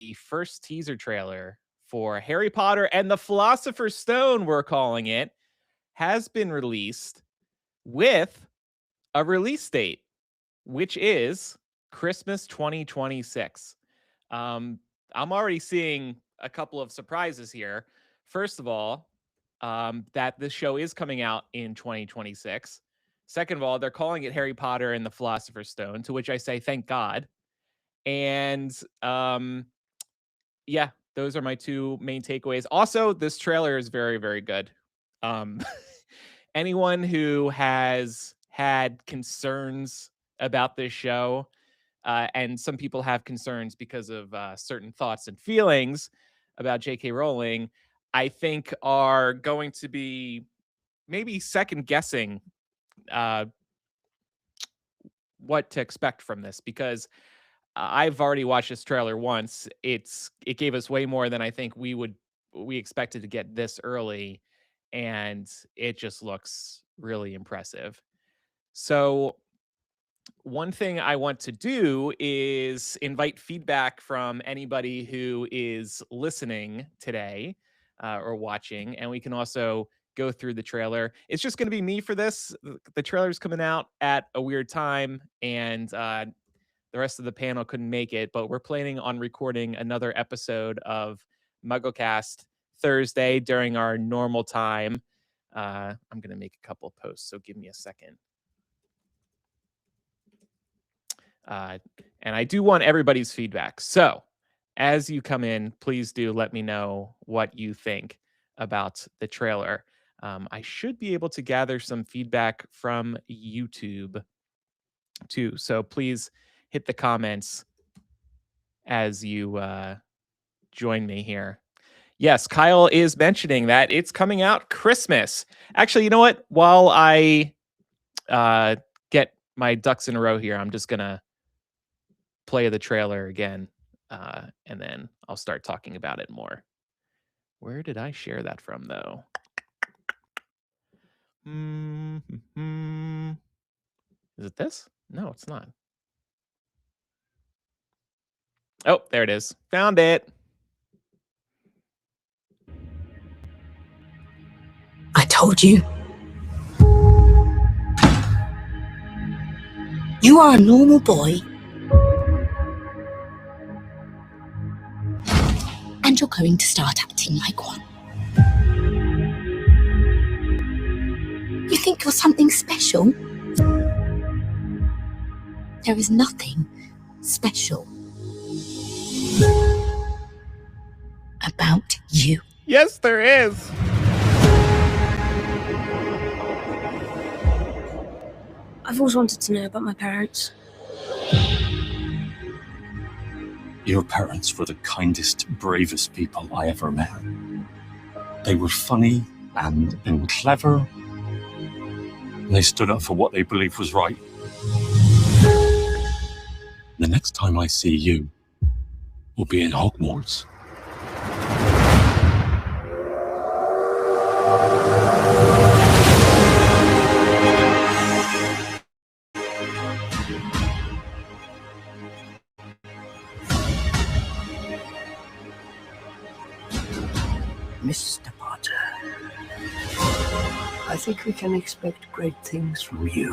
the first teaser trailer for Harry Potter and the Philosopher's Stone, we're calling it, has been released with a release date, which is Christmas 2026. Um, I'm already seeing a couple of surprises here. First of all, that this show is coming out in 2026. Second of all, they're calling it Harry Potter and the Philosopher's Stone, to which I say thank God. And yeah, those are my two main takeaways. Also, this trailer is very, very good. Um, anyone who has had concerns about this show, and some people have concerns because of certain thoughts and feelings about J.K. Rowling, I think are going to be maybe second guessing uh, what to expect from this, because I've already watched this trailer once. It gave us way more than I think we expected to get this early, and it just looks really impressive. So one thing I want to do is invite feedback from anybody who is listening today or watching, and we can also go through the trailer. It's just going to be me for this. The trailer's coming out at a weird time, and the rest of the panel couldn't make it, but we're planning on recording another episode of MuggleCast Thursday during our normal time. I'm going to make a couple posts, so give me a second. And I do want everybody's feedback. So as you come in, please do let me know what you think about the trailer. I should be able to gather some feedback from YouTube too. So please hit the comments as you join me here. Yes, Kyle is mentioning that it's coming out Christmas. Actually, you know what? While I get my ducks in a row here, I'm just going to play the trailer again, and then I'll start talking about it more. Where did I share that from, though? Is it this? No, it's not. Oh, there it is. Found it. I told you. You are a normal boy. And you're going to start acting like one. You think you're something special? There is nothing special about you. Yes, there is. I've always wanted to know about my parents. Your parents were the kindest, bravest people I ever met. They were funny and clever. And they stood up for what they believed was right. The next time I see you, we'll be in Hogwarts. Mr. Potter, I think we can expect great things from you.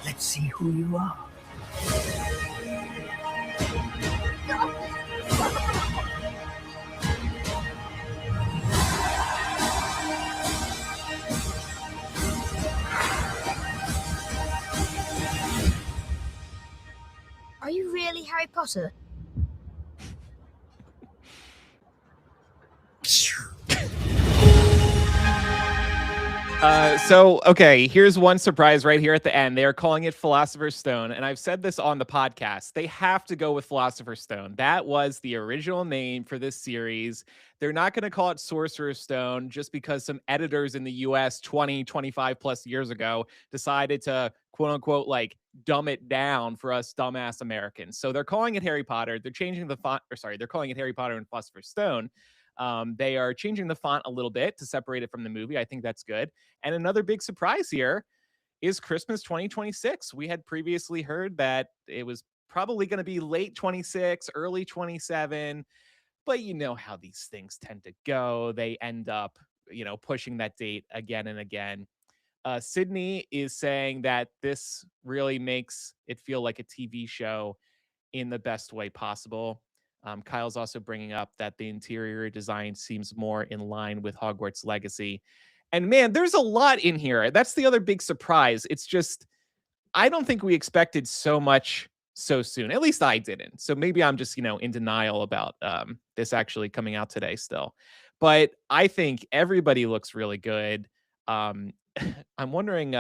Let's see who you are. Are you really Harry Potter? So, okay, here's one surprise right here at the end. They are calling it Philosopher's Stone, and I've said this on the podcast. They have to go with Philosopher's Stone. That was the original name for this series. They're not going to call it Sorcerer's Stone just because some editors in the US 20, 25 plus years ago decided to, quote unquote, like dumb it down for us dumbass Americans. So they're calling it Harry Potter. They're changing the font, or sorry, they're calling it Harry Potter and Philosopher's Stone. They are changing the font a little bit to separate it from the movie. I think that's good. And another big surprise here is Christmas 2026. We had previously heard that it was probably going to be late 26, early 27, but you know how these things tend to go. They end up, pushing that date again and again. Sydney is saying that this really makes it feel like a TV show in the best way possible. Kyle's also bringing up that the interior design seems more in line with Hogwarts Legacy. And man, there's a lot in here. That's the other big surprise. It's just, I don't think we expected so much so soon. At least I didn't. So maybe I'm just, in denial about this actually coming out today still. But I think everybody looks really good. Um, I'm wondering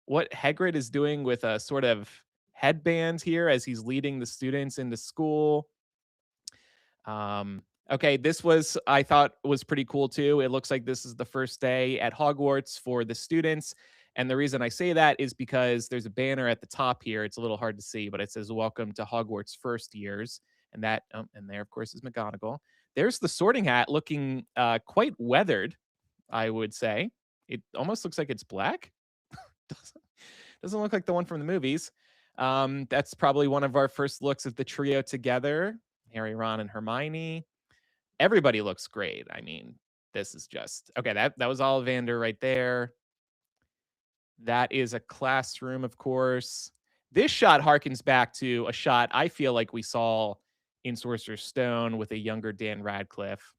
what Hagrid is doing with a sort of headband here as he's leading the students into school. Okay, this was I thought was pretty cool too. It looks like this is the first day at Hogwarts for the students. And the reason I say that is because there's a banner at the top here. It's a little hard to see, but it says "Welcome to Hogwarts First Years," and and there, of course, is McGonagall. There's the Sorting Hat, looking quite weathered, I would say. It almost looks like it's black. doesn't doesn't look like the one from the movies. That's probably one of our first looks at the trio together: Harry, Ron, and Hermione. Everybody looks great. I mean, this is just okay. That was Ollivander right there. That is a classroom, of course. This shot harkens back to a shot I feel like we saw in Sorcerer's Stone with a younger Dan Radcliffe.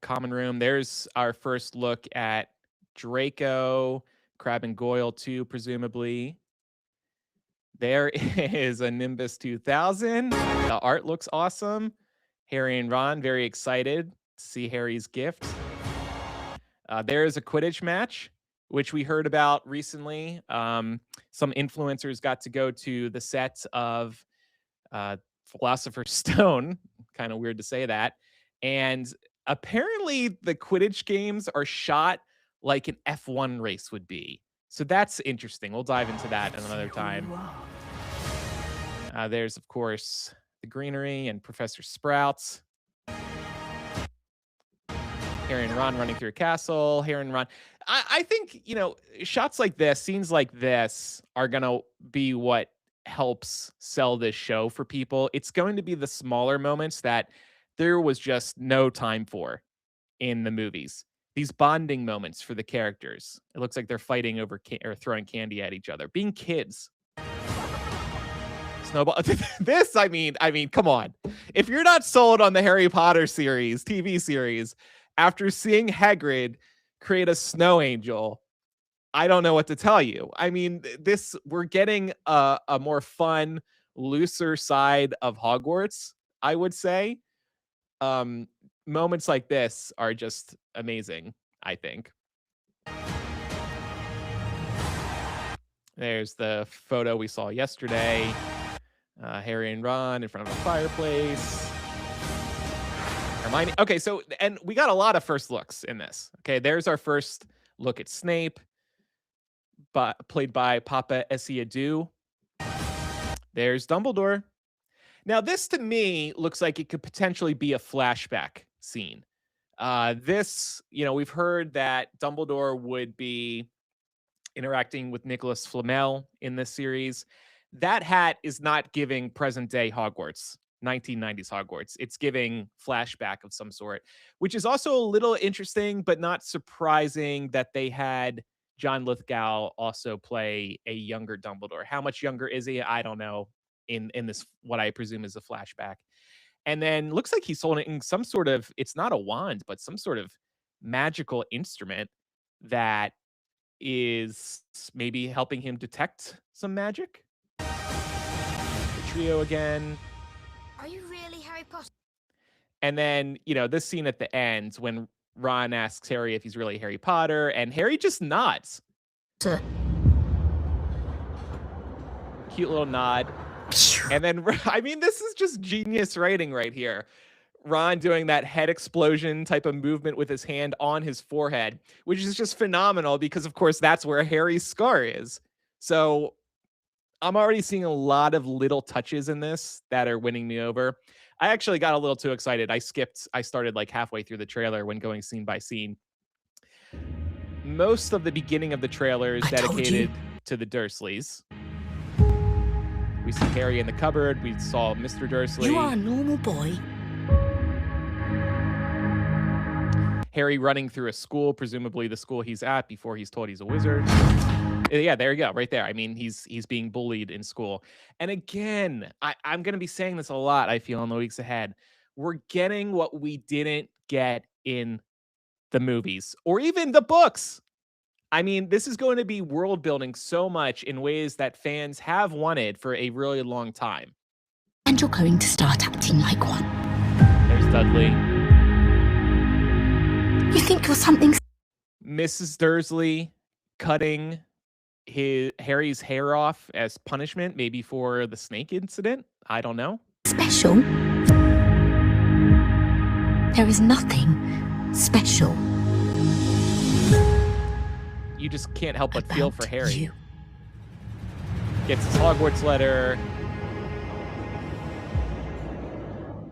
Common room. There's our first look at Draco, Crab and Goyle too, presumably. There is a Nimbus 2000. The art looks awesome. Harry and Ron very excited to see Harry's gift. There is a Quidditch match, which we heard about recently. Some influencers got to go to the set of Philosopher's Stone. Kind of weird to say that. And apparently the Quidditch games are shot like an F1 race would be. So that's interesting. We'll dive into that another time. There's, of course, the greenery and Professor Sprouts. Harry and Ron running through a castle. Harry and Ron. I think, shots like this, scenes like this are going to be what helps sell this show for people. It's going to be the smaller moments that there was just no time for in the movies. These bonding moments for the characters. It looks like they're fighting over or throwing candy at each other, being kids. Snowball. I mean, come on. If you're not sold on the Harry Potter series, TV series, after seeing Hagrid create a snow angel, I don't know what to tell you. I mean, we're getting a more fun, looser side of Hogwarts, I would say. Moments like this are just amazing, I think. There's the photo we saw yesterday. Harry and Ron in front of a fireplace. Hermione. Okay, so, and we got a lot of first looks in this. Okay, there's our first look at Snape, played by Papa Esiadu. There's Dumbledore. Now, this to me looks like it could potentially be a flashback scene. We've heard that Dumbledore would be interacting with Nicholas Flamel in this series. That hat is not giving present day Hogwarts, 1990s Hogwarts. It's giving flashback of some sort, which is also a little interesting, but not surprising that they had John Lithgow also play a younger Dumbledore. How much younger is he? I don't know. In this, what I presume is a flashback. And then looks like he's holding some sort of, it's not a wand, but some sort of magical instrument that is maybe helping him detect some magic. The trio again. Are you really Harry Potter? And then, this scene at the end when Ron asks Harry if he's really Harry Potter, and Harry just nods. Sir. Cute little nod. And then, I mean, this is just genius writing right here. Ron doing that head explosion type of movement with his hand on his forehead, which is just phenomenal because, of course, that's where Harry's scar is. So I'm already seeing a lot of little touches in this that are winning me over. I actually got a little too excited. I started like halfway through the trailer when going scene by scene. Most of the beginning of the trailer is I told you. dedicated to the Dursleys. We see Harry in the cupboard. We saw Mr. Dursley. You are a normal boy. Harry running through a school, presumably the school he's at before he's told he's a wizard. Yeah, there you go, right there. I mean, he's being bullied in school. And again, I'm going to be saying this a lot, I feel, in the weeks ahead. We're getting what we didn't get in the movies or even the books. I mean, this is going to be world building so much in ways that fans have wanted for a really long time. And you're going to start acting like one. There's Dudley. You think you're something Mrs. Dursley cutting Harry's hair off as punishment, maybe for the snake incident. I don't know. special? There is nothing special. You just can't help but feel for about Harry. you. Gets his Hogwarts letter.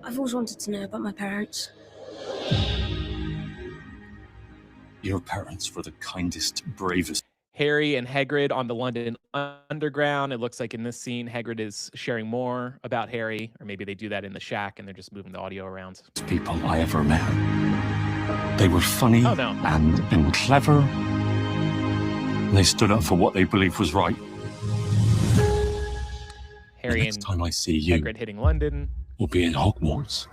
I've always wanted to know about my parents. Your parents were the kindest, bravest. Harry and Hagrid on the London Underground. It looks like in this scene, Hagrid is sharing more about Harry, or maybe they do that in the shack and they're just moving the audio around. People I ever met. They were funny Oh, no. and clever. They stood up for what they believed was right. Harry The and next time I see you, Hagrid hitting London. we'll be in Hogwarts.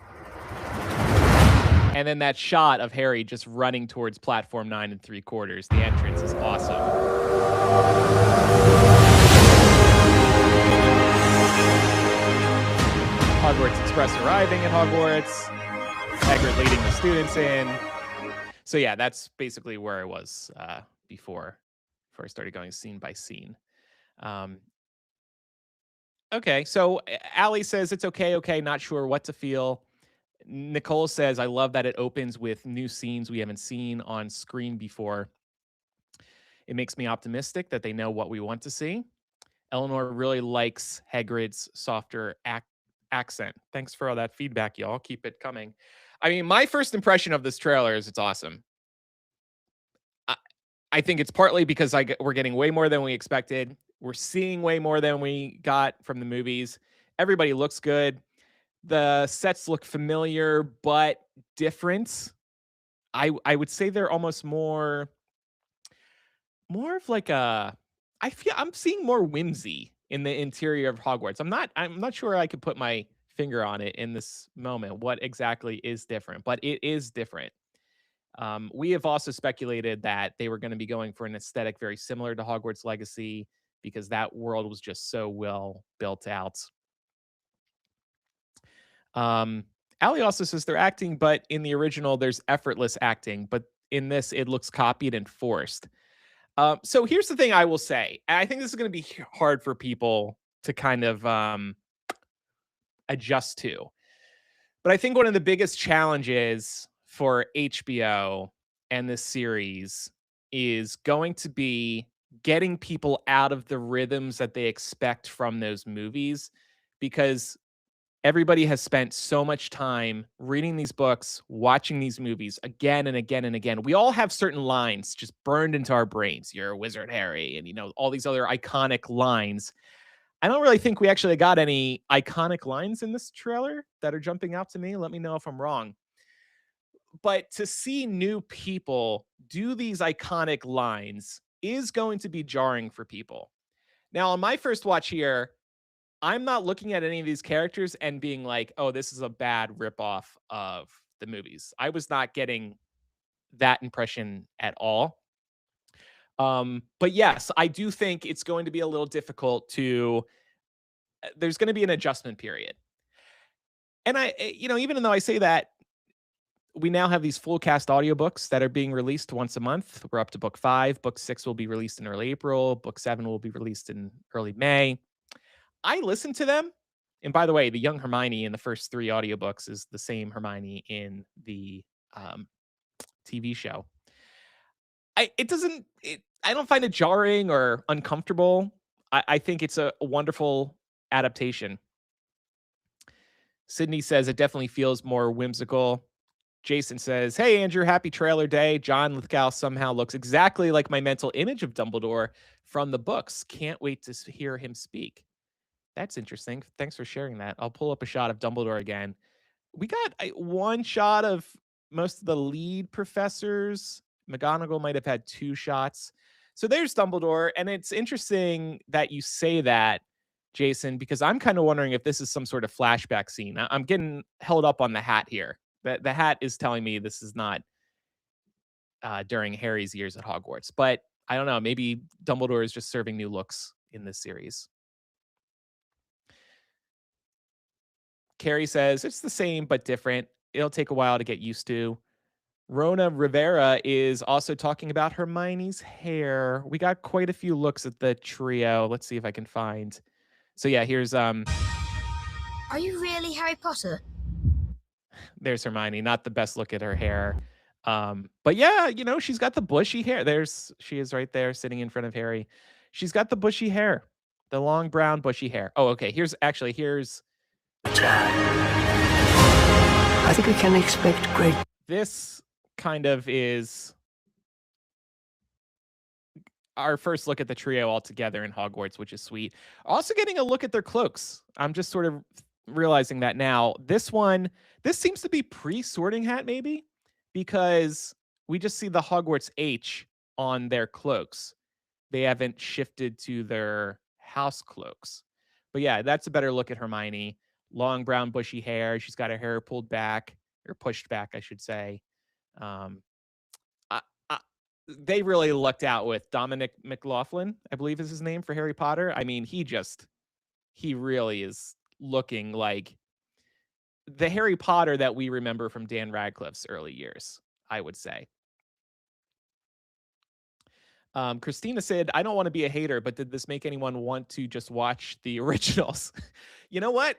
And then that shot of Harry just running towards platform 9 3/4. The entrance is awesome. Hogwarts Express arriving at Hogwarts. Hagrid leading the students in. So yeah, that's basically where I was before I started going scene by scene. Okay, so Allie says it's okay, not sure what to feel. Nicole says, I love that it opens with new scenes we haven't seen on screen before. It makes me optimistic that they know what we want to see. Eleanor really likes Hagrid's softer accent. Thanks for all that feedback, y'all. Keep it coming. I mean, my first impression of this trailer is it's awesome. I think it's partly because we're getting way more than we expected. We're seeing way more than we got from the movies. Everybody looks good. The sets look familiar but different. I would say they're almost more of like I'm seeing more whimsy in the interior of Hogwarts. I'm not sure I could put my finger on it in this moment what exactly is different, but it is different. We have also speculated that they were going to be going for an aesthetic very similar to Hogwarts Legacy because that world was just so well built out. Allie also says they're acting, but in the original, there's effortless acting, but in this, it looks copied and forced. So here's the thing I will say. I think this is going to be hard for people to kind of adjust to. But I think one of the biggest challenges for HBO and this series is going to be getting people out of the rhythms that they expect from those movies, because everybody has spent so much time reading these books, watching these movies again and again and again. We all have certain lines just burned into our brains. You're a wizard, Harry, and all these other iconic lines. I don't really think we actually got any iconic lines in this trailer that are jumping out to me. Let me know if I'm wrong. But to see new people do these iconic lines is going to be jarring for people. Now, on my first watch here, I'm not looking at any of these characters and being like, oh, this is a bad ripoff of the movies. I was not getting that impression at all. But yes, I do think it's going to be a little difficult there's going to be an adjustment period. And even though I say that, we now have these full cast audiobooks that are being released once a month. We're up to book 5. Book 6 will be released in early April. Book 7 will be released in early May. I listen to them. And by the way, the young Hermione in the first 3 audiobooks is the same Hermione in the TV show. I don't find it jarring or uncomfortable. I think it's a wonderful adaptation. Sydney says it definitely feels more whimsical. Jason says, "Hey Andrew, happy trailer day. John Lithgow somehow looks exactly like my mental image of Dumbledore from the books. Can't wait to hear him speak." That's interesting. Thanks for sharing that. I'll pull up a shot of Dumbledore again. We got one shot of most of the lead professors. McGonagall might have had two shots. So there's Dumbledore, and it's interesting that you say that, Jason, because I'm kind of wondering if this is some sort of flashback scene. I'm getting held up on the hat here. The hat is telling me this is not during Harry's years at Hogwarts, but I don't know. Maybe Dumbledore is just serving new looks in this series. Carrie says it's the same but different. It'll take a while to get used to. Rona Rivera is also talking about Hermione's hair. We got quite a few looks at the trio. Let's see if I can find. So yeah, here's Are you really Harry Potter? there's Hermione. Not the best look at her hair. But yeah, she's got the bushy hair. She is right there sitting in front of Harry. She's got the bushy hair. The long brown bushy hair. Oh, okay. Here's I think we can expect great. this kind of is our first look at the trio all together in Hogwarts, which is sweet. Also getting a look at their cloaks. I'm just sort of realizing that now. This seems to be pre-Sorting Hat maybe, because we just see the Hogwarts H on their cloaks. They haven't shifted to their house cloaks. But yeah, that's a better look at Hermione. Long brown bushy hair. She's got her hair pulled back, or pushed back, I should say. Um, they really lucked out with Dominic McLaughlin, I believe is his name, for Harry Potter. I mean, he really is looking like the Harry Potter that we remember from Dan Radcliffe's early years, I would say. Christina said, "I don't want to be a hater, but did this make anyone want to just watch the originals?" You know what?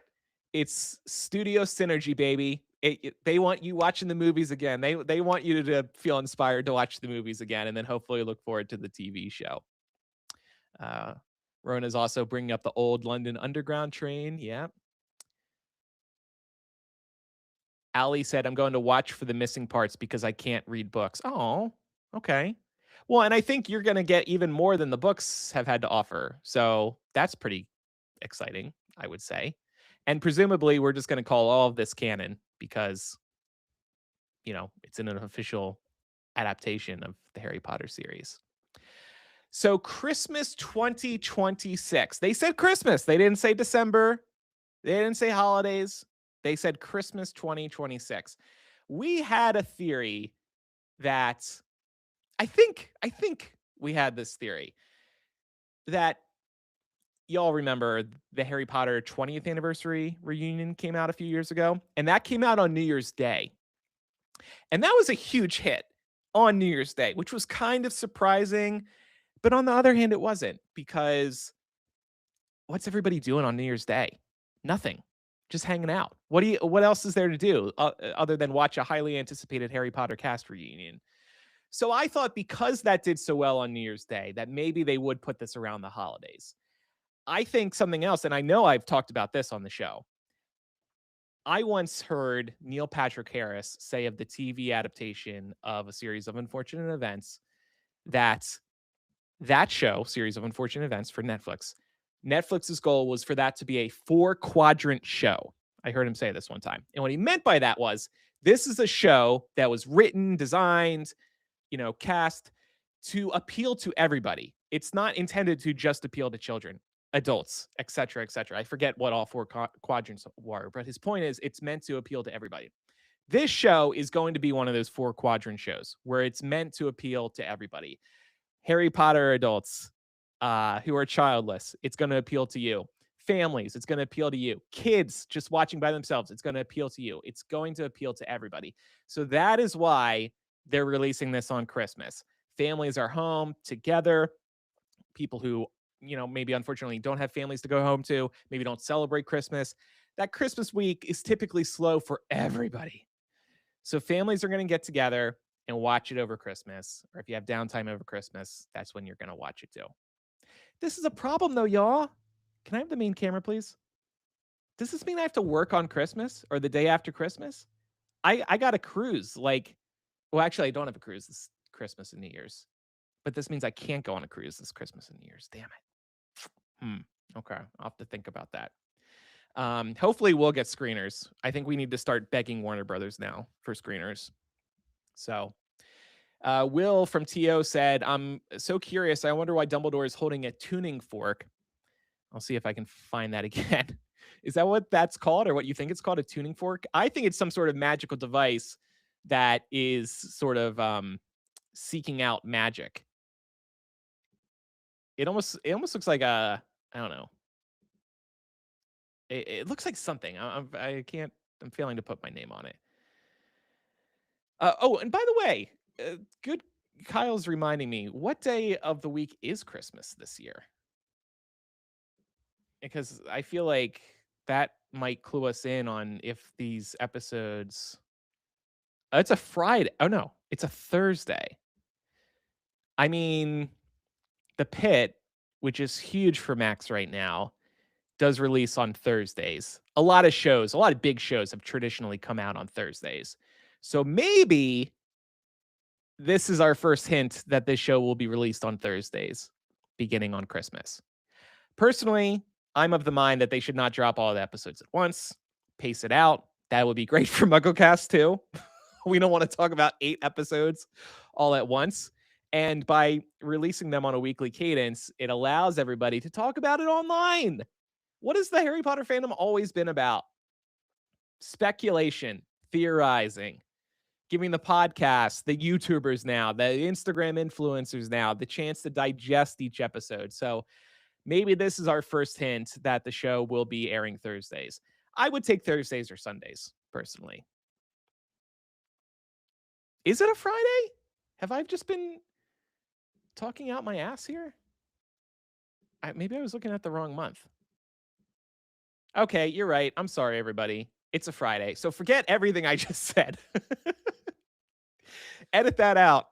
It's studio synergy, baby. They want you watching the movies again. They want you to feel inspired to watch the movies again, and then hopefully look forward to the TV show. Rona's also bringing up the old London Underground train. Yeah. Ali said, "I'm going to watch for the missing parts because I can't read books." Oh, okay. Well, and I think you're going to get even more than the books have had to offer. So that's pretty exciting, I would say. And presumably, we're just going to call all of this canon because, it's in an official adaptation of the Harry Potter series. So Christmas 2026. They said Christmas. They didn't say December. They didn't say holidays. They said Christmas 2026. We had a theory that I think we had this theory that y'all remember the Harry Potter 20th anniversary reunion came out a few years ago, and that came out on New Year's Day. And that was a huge hit on New Year's Day, which was kind of surprising. But on the other hand, it wasn't, because what's everybody doing on New Year's Day? Nothing. Just hanging out. What else is there to do other than watch a highly anticipated Harry Potter cast reunion? So I thought because that did so well on New Year's Day, that maybe they would put this around the holidays. I think something else, and I know I've talked about this on the show. I once heard Neil Patrick Harris say of the TV adaptation of A Series of Unfortunate Events that show, Series of Unfortunate Events for Netflix's goal was for that to be a 4-quadrant show. I heard him say this one time. And what he meant by that was, this is a show that was written, designed, cast to appeal to everybody. It's not intended to just appeal to children, adults, etc., etc. I forget what all 4 quadrants were, but his point is it's meant to appeal to everybody. This show is going to be one of those 4-quadrant shows where it's meant to appeal to everybody. Harry Potter adults who are childless, it's going to appeal to you. Families, it's going to appeal to you. Kids just watching by themselves, it's going to appeal to you. It's going to appeal to everybody. So that is why they're releasing this on Christmas. Families are home together. People who, maybe unfortunately don't have families to go home to, maybe don't celebrate Christmas. That Christmas week is typically slow for everybody. So families are going to get together and watch it over Christmas. Or if you have downtime over Christmas, that's when you're going to watch it too. This is a problem though, y'all. Can I have the main camera, please? Does this mean I have to work on Christmas or the day after Christmas? I got a cruise. Like, well, actually, I don't have a cruise this Christmas and New Year's, but this means I can't go on a cruise this Christmas and New Year's. Damn it. Okay, I'll have to think about that. Hopefully, we'll get screeners. I think we need to start begging Warner Brothers now for screeners. So, Will from TO said, "I'm so curious. I wonder why Dumbledore is holding a tuning fork." I'll see if I can find that again. Is that what that's called, or what you think it's called, a tuning fork? I think it's some sort of magical device that is sort of seeking out magic. It almost looks like a, I don't know. It looks like something. I can't. I'm failing to put my name on it. Oh, and by the way, good. Kyle's reminding me, what day of the week is Christmas this year? Because I feel like that might clue us in on if these episodes. It's a Friday. Oh no, it's a Thursday. I mean, The Pit, which is huge for Max right now, does release on Thursdays. A lot of big shows have traditionally come out on Thursdays. So maybe this is our first hint that this show will be released on Thursdays, beginning on Christmas. Personally, I'm of the mind that they should not drop all the episodes at once, pace it out. That would be great for MuggleCast too. We don't want to talk about 8 episodes all at once. And by releasing them on a weekly cadence, it allows everybody to talk about it online. What has the Harry Potter fandom always been about? Speculation, theorizing, giving the podcast, the YouTubers now, the Instagram influencers now, the chance to digest each episode. So maybe this is our first hint that the show will be airing Thursdays. I would take Thursdays or Sundays, personally. Is it a Friday? Have I just been talking out my ass here? Maybe I was looking at the wrong month. Okay, you're right. I'm sorry, everybody. It's a Friday. So forget everything I just said. Edit that out.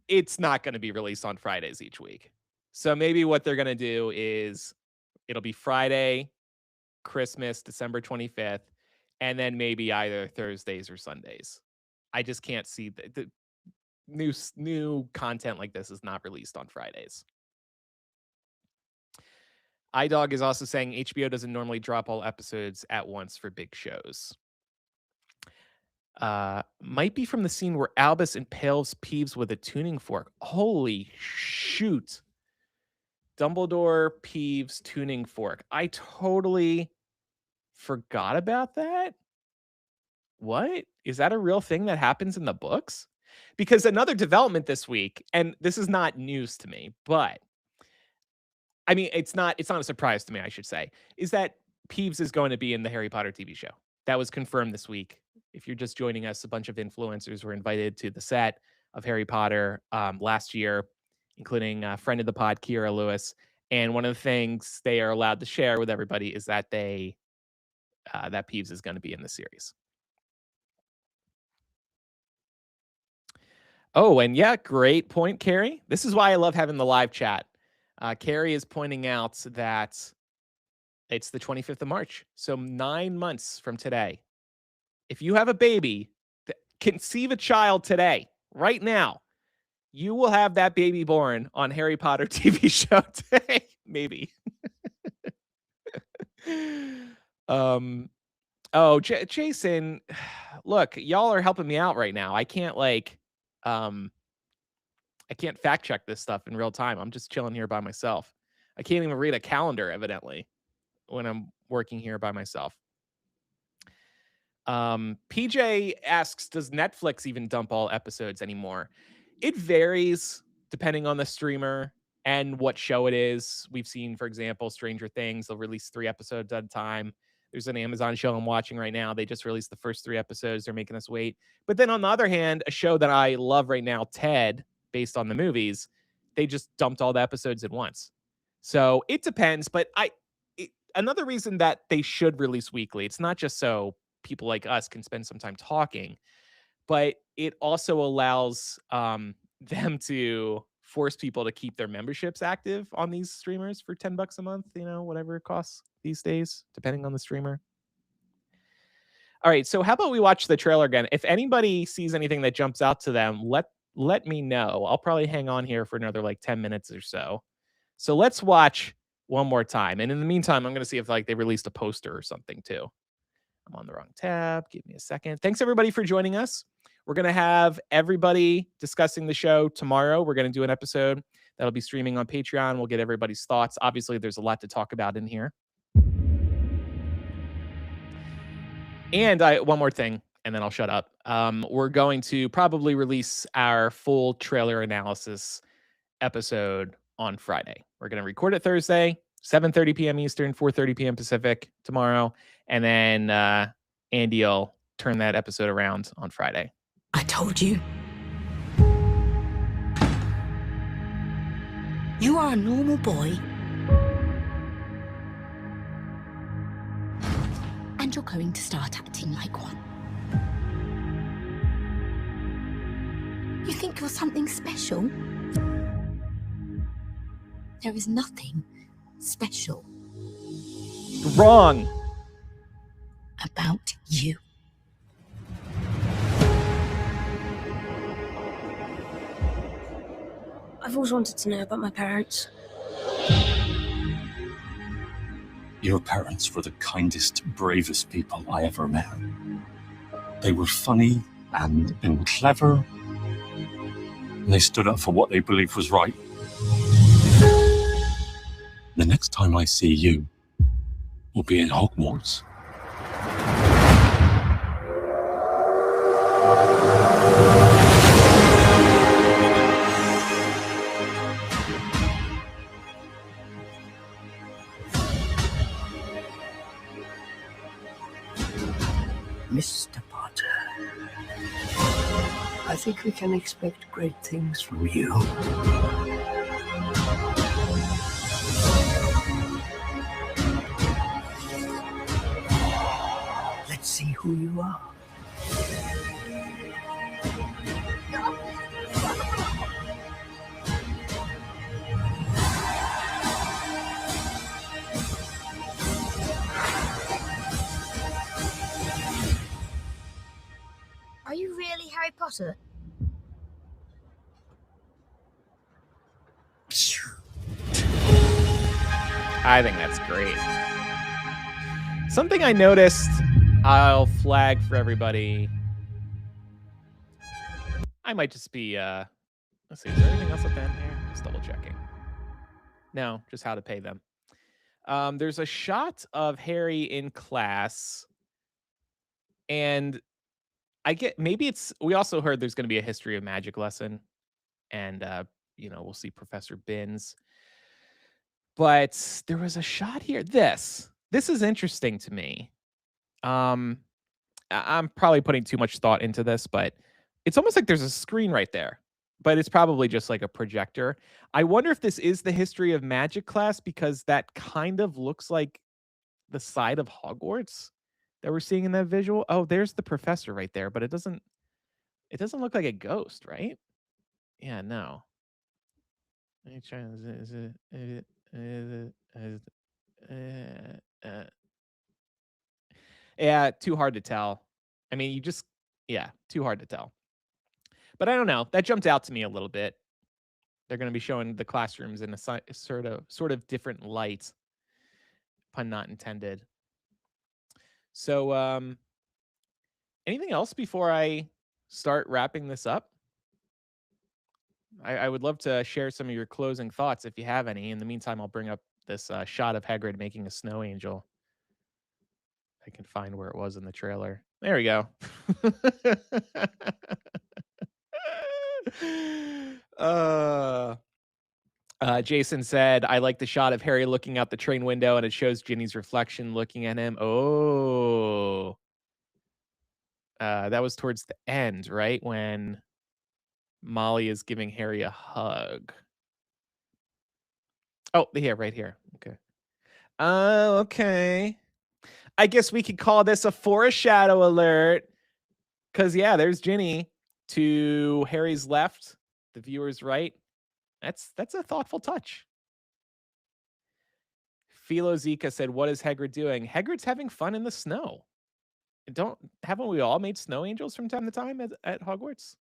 It's not going to be released on Fridays each week. So maybe what they're going to do is it'll be Friday, Christmas, December 25th, and then maybe either Thursdays or Sundays. I just can't see the new content like this is not released on Fridays. iDog is also saying HBO doesn't normally drop all episodes at once for big shows. Might be from the scene where Albus impales Peeves with a tuning fork. Holy shoot. Dumbledore Peeves tuning fork. I totally forgot about that. What? Is that a real thing that happens in the books? Because another development this week, and this is not news to me, but I mean, it's not a surprise to me, I should say, is that Peeves is going to be in the Harry Potter TV show. That was confirmed this week. If you're just joining us, a bunch of influencers were invited to the set of Harry Potter last year, including a friend of the pod, Kira Lewis. And one of the things they are allowed to share with everybody is that that Peeves is going to be in the series. Oh, and yeah, great point, Carrie. This is why I love having the live chat. Carrie is pointing out that it's the 25th of March, so 9 months from today. If you have a baby, conceive a child today, right now, you will have that baby born on Harry Potter TV show today. Maybe. Jason, look, y'all are helping me out right now. I can't I can't fact check this stuff in real time. I'm just chilling here by myself. I can't even read a calendar, evidently, when I'm working here by myself. PJ asks, does Netflix even dump all episodes anymore? It varies depending on the streamer and what show it is. We've seen, for example, Stranger Things. They'll release 3 episodes at a time. There's an Amazon show I'm watching right now. They just released the first 3 episodes. They're making us wait. But then on the other hand, a show that I love right now, Ted, based on the movies, they just dumped all the episodes at once. So it depends. But another reason that they should release weekly, it's not just so people like us can spend some time talking, but it also allows them to force people to keep their memberships active on these streamers for $10 a month, whatever it costs these days, depending on the streamer. All right, so how about we watch the trailer again? If anybody sees anything that jumps out to them, let me know. I'll probably hang on here for another like 10 minutes or so. So let's watch one more time. And in the meantime, I'm going to see if they released a poster or something too. I'm on the wrong tab. Give me a second. Thanks everybody for joining us. We're going to have everybody discussing the show tomorrow. We're going to do an episode that'll be streaming on Patreon. We'll get everybody's thoughts. Obviously, there's a lot to talk about in here. And one more thing, and then I'll shut up. We're going to probably release our full trailer analysis episode on Friday. We're going to record it Thursday, 7:30 p.m. Eastern, 4:30 p.m. Pacific tomorrow. And then Andy will turn that episode around on Friday. I told you. You are a normal boy. And you're going to start acting like one. You think you're something special? There is nothing special Wrong. about you. I've always wanted to know about my parents. Your parents were the kindest, bravest people I ever met. They were funny and clever. And they stood up for what they believed was right. The next time I see you will be in Hogwarts. Mr. Potter, I think we can expect great things from you. Let's see who you are. Are you really Harry Potter? I think that's great. Something I noticed, I'll flag for everybody. I might just be, let's see, is there anything else up in here? Just double checking. No, just how to pay them. There's a shot of Harry in class, and we also heard there's going to be a history of magic lesson, and, we'll see Professor Binns. But there was a shot here. This is interesting to me. I'm probably putting too much thought into this, but it's almost like there's a screen right there, but it's probably just like a projector. I wonder if this is the history of magic class, because that kind of looks like the side of Hogwarts that we're seeing in that visual. Oh, there's the professor right there, but it doesn't look like a ghost, right? Yeah, no. Let me try. Yeah, too hard to tell. I mean, too hard to tell. But I don't know. That jumped out to me a little bit. They're going to be showing the classrooms in a sort of different light. Pun not intended. So, anything else before I start wrapping this up? I would love to share some of your closing thoughts if you have any. In the meantime, I'll bring up this shot of Hagrid making a snow angel. I can find where it was in the trailer. There we go. Jason said, I like the shot of Harry looking out the train window, and it shows Ginny's reflection looking at him. Oh. That was towards the end, right? When Molly is giving Harry a hug. Oh, here, right here. Okay. Oh, okay. I guess we could call this a foreshadow alert. Because, yeah, there's Ginny to Harry's left, the viewer's right. That's a thoughtful touch. Philo Zika said, "What is Hagrid doing?" Hagrid's having fun in the snow. Haven't we all made snow angels from time to time at Hogwarts?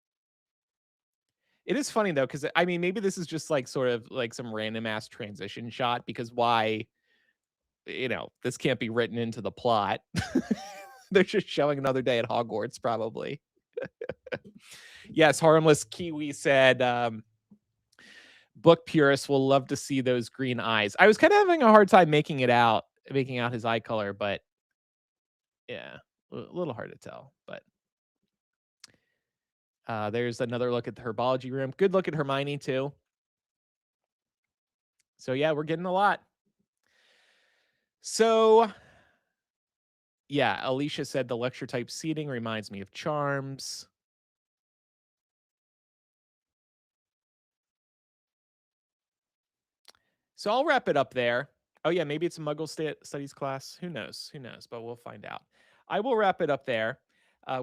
It is funny though, because I mean, maybe this is just like sort of like some random ass transition shot. Because why? This can't be written into the plot. They're just showing another day at Hogwarts, probably. Yes, harmless Kiwi said, book purists will love to see those green eyes. I was kind of having a hard time making out his eye color, but yeah, a little hard to tell. But there's another look at the herbology room. Good look at Hermione too. So yeah, we're getting a lot. So yeah, Alicia said the lecture type seating reminds me of Charms. So I'll wrap it up there. Oh yeah, maybe it's a Muggle studies class. Who knows? But we'll find out. I will wrap it up there.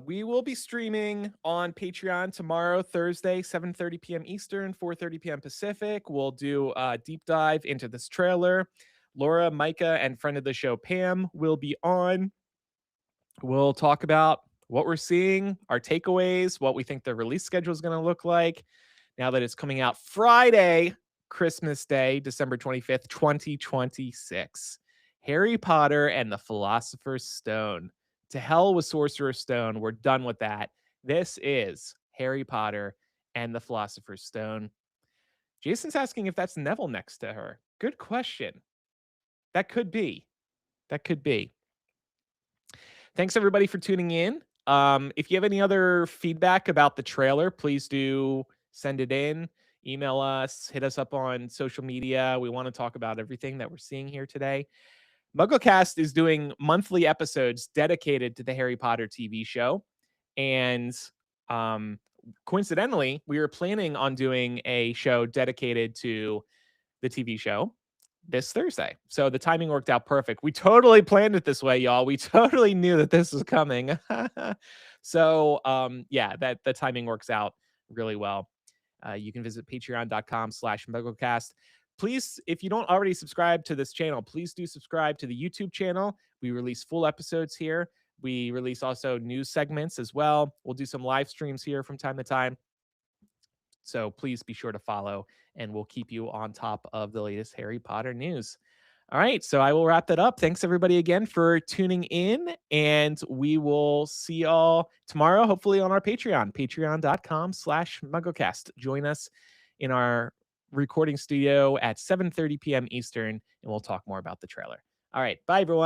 We will be streaming on Patreon tomorrow, Thursday, 7:30 p.m. Eastern, 4:30 p.m. Pacific. We'll do a deep dive into this trailer. Laura, Micah, and friend of the show, Pam, will be on. We'll talk about what we're seeing, our takeaways, what we think the release schedule is going to look like now that it's coming out Friday, Christmas Day, December 25th, 2026. Harry Potter and the Philosopher's Stone. To hell with Sorcerer's Stone. We're done with that. This is Harry Potter and the Philosopher's Stone. Jason's asking if that's Neville next to her. Good question. That could be. Thanks everybody for tuning in. If you have any other feedback about the trailer, please do send it in, email us, hit us up on social media. We want to talk about everything that we're seeing here today. MuggleCast is doing monthly episodes dedicated to the Harry Potter TV show. And coincidentally, we were planning on doing a show dedicated to the TV show this Thursday. So the timing worked out perfect. We totally planned it this way, y'all. We totally knew that this was coming. So yeah, that the timing works out really well. You can visit patreon.com/MuggleCast. Please, if you don't already subscribe to this channel, please do subscribe to the YouTube channel. We release full episodes here. We release also news segments as well. We'll do some live streams here from time to time. So please be sure to follow, and we'll keep you on top of the latest Harry Potter news. All right, so I will wrap that up. Thanks everybody again for tuning in, and we will see y'all tomorrow, hopefully on our Patreon, patreon.com/MuggleCast. Join us in our recording studio at 7:30 p.m. Eastern, and we'll talk more about the trailer. All right, bye everyone.